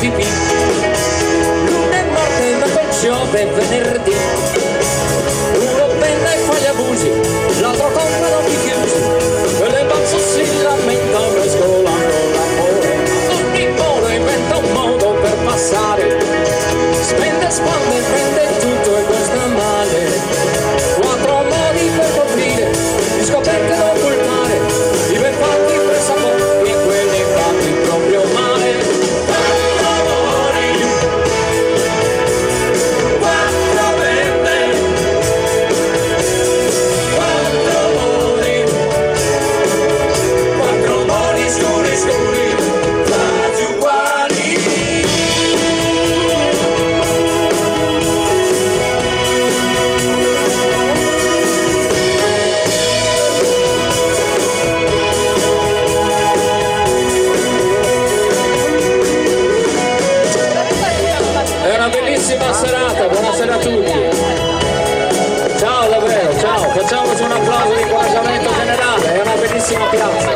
pipì. L'uno è morte ma poi piove venerdì. Uno penna e fa gli abusi, l'altro compra l'occhi chiusi, e le balze si lamentano mescolando l'amore. Ogni modo inventa un modo per passare, spende, spande, prende tutto e questo è male. Quattro modi per coprire gli scoperte dopo il mare, i ben fatti presa pochi e quelli fatti proprio male. Quattro amori, quattro vende, quattro amori scuri scuri, quasi uguali. È una bellissima serata, buonasera a tutti. Ciao davvero, ciao, facciamoci un applauso di incoraggiamento generale, è una bellissima piazza.